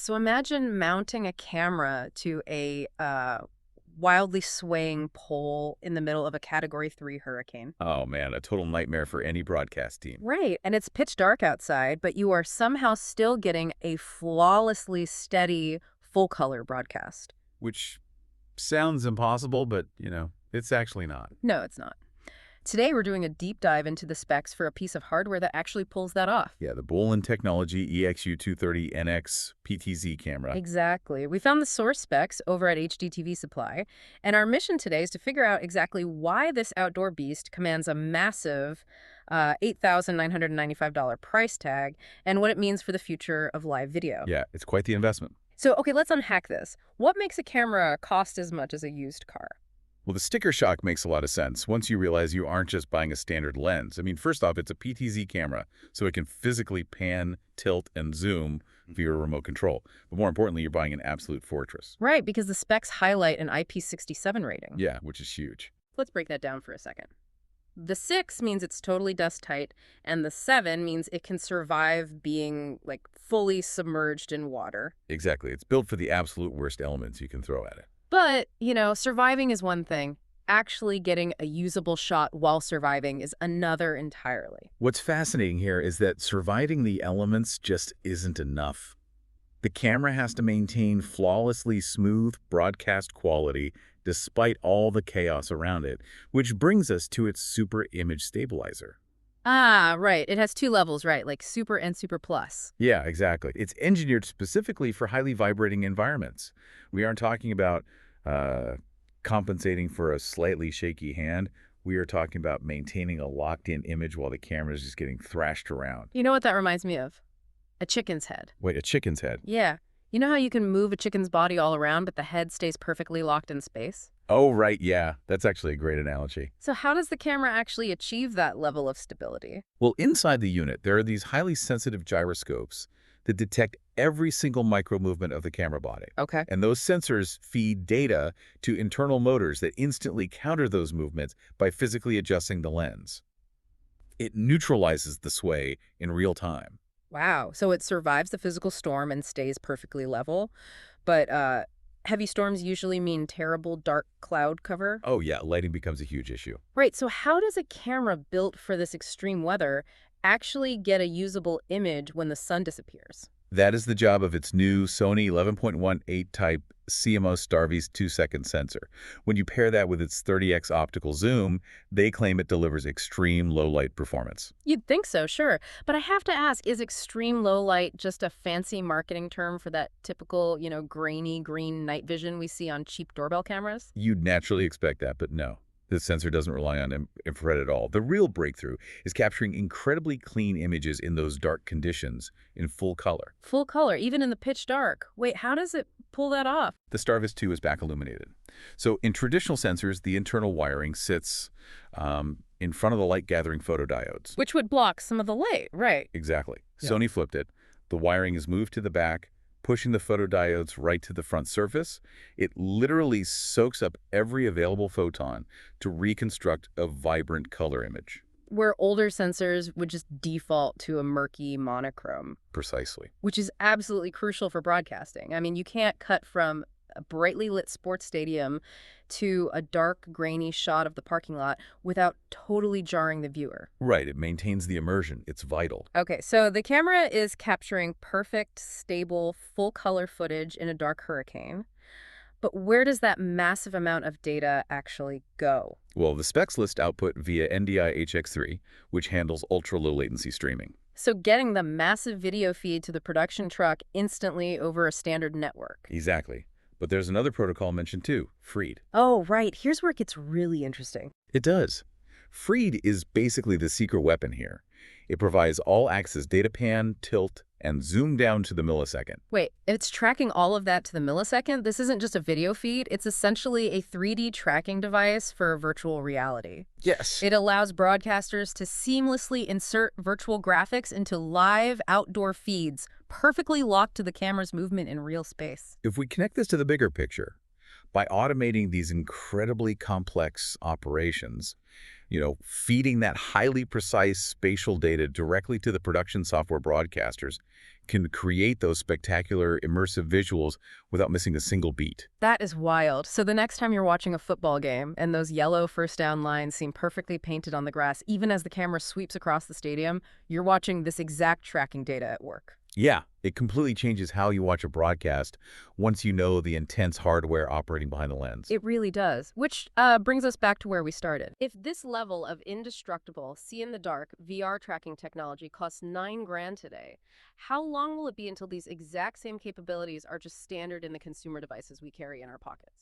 So imagine mounting a camera to a wildly swaying pole in the middle of a Category 3 hurricane. Oh man, a total nightmare for any broadcast team. Right, and it's pitch dark outside, but you are somehow still getting a flawlessly steady full-color broadcast. Which sounds impossible, but, it's actually not. No, it's not. Today, we're doing a deep dive into the specs for a piece of hardware that actually pulls that off. Yeah, the Bolin technology EXU230NX PTZ camera. Exactly. We found the source specs over at HDTVSupply, and our mission today is to figure out exactly why this outdoor beast commands a massive $8,995 price tag and what it means for the future of live video. Yeah, it's quite the investment. So, okay, let's unhack this. What makes a camera cost as much as a used car? Well, the sticker shock makes a lot of sense once you realize you aren't just buying a standard lens. I mean, first off, it's a PTZ camera, so it can physically pan, tilt, and zoom via remote control. But more importantly, you're buying an absolute fortress. Right, because the specs highlight an IP67 rating. Yeah, which is huge. Let's break that down for a second. The 6 means it's totally dust tight, and the 7 means it can survive being, like, fully submerged in water. Exactly. It's built for the absolute worst elements you can throw at it. But, surviving is one thing. Actually getting a usable shot while surviving is another entirely. What's fascinating here is that surviving the elements just isn't enough. The camera has to maintain flawlessly smooth broadcast quality despite all the chaos around it, which brings us to its super image stabilizer. Ah, right. It has 2 levels, right? Like Super and Super Plus. Yeah, exactly. It's engineered specifically for highly vibrating environments. We aren't talking about compensating for a slightly shaky hand. We are talking about maintaining a locked-in image while the camera is just getting thrashed around. You know what that reminds me of? A chicken's head. Wait, a chicken's head? Yeah. You know how you can move a chicken's body all around, but the head stays perfectly locked in space? Oh, right, yeah. That's actually a great analogy. So how does the camera actually achieve that level of stability? Well, inside the unit, there are these highly sensitive gyroscopes that detect every single micro movement of the camera body. Okay. And those sensors feed data to internal motors that instantly counter those movements by physically adjusting the lens. It neutralizes the sway in real time. Wow. So it survives the physical storm and stays perfectly level. But heavy storms usually mean terrible dark cloud cover. Oh yeah, lighting becomes a huge issue. Right. So how does a camera built for this extreme weather actually get a usable image when the sun disappears? That is the job of its new Sony 11.18 type CMOS Starvis 2-second sensor. When you pair that with its 30x optical zoom, they claim it delivers extreme low-light performance. You'd think so, sure. But I have to ask, is extreme low light just a fancy marketing term for that typical, grainy green night vision we see on cheap doorbell cameras? You'd naturally expect that, but no. This sensor doesn't rely on infrared at all. The real breakthrough is capturing incredibly clean images in those dark conditions in full color. Full color, even in the pitch dark. Wait, how does it pull that off? The Starvis 2 is back illuminated. So in traditional sensors, the internal wiring sits in front of the light-gathering photodiodes. Which would block some of the light, right? Exactly. Yeah. Sony flipped it. The wiring is moved to the back, pushing the photodiodes right to the front surface. It literally soaks up every available photon to reconstruct a vibrant color image. Where older sensors would just default to a murky monochrome. Precisely. Which is absolutely crucial for broadcasting. I mean, you can't cut from a brightly lit sports stadium to a dark, grainy shot of the parking lot without totally jarring the viewer. Right. It maintains the immersion. It's vital. Okay, so the camera is capturing perfect, stable, full-color footage in a dark hurricane. But where does that massive amount of data actually go? Well, the specs list output via NDI HX3, which handles ultra-low latency streaming. So getting the massive video feed to the production truck instantly over a standard network. Exactly. But there's another protocol mentioned too, FHD. Oh, right. Here's where it gets really interesting. It does. FHD is basically the secret weapon here. It provides all-access data pan, tilt, and zoom down to the millisecond. Wait, it's tracking all of that to the millisecond? This isn't just a video feed. It's essentially a 3D tracking device for virtual reality. Yes. It allows broadcasters to seamlessly insert virtual graphics into live outdoor feeds, perfectly locked to the camera's movement in real space. If we connect this to the bigger picture, by automating these incredibly complex operations, feeding that highly precise spatial data directly to the production software broadcasters can create those spectacular, immersive visuals without missing a single beat. That is wild. So the next time you're watching a football game and those yellow first down lines seem perfectly painted on the grass, even as the camera sweeps across the stadium, you're watching this exact tracking data at work. Yeah, it completely changes how you watch a broadcast once you know the intense hardware operating behind the lens. It really does, which brings us back to where we started. If this level of indestructible, see-in-the-dark VR tracking technology costs $9 grand today, how long will it be until these exact same capabilities are just standard in the consumer devices we carry in our pockets?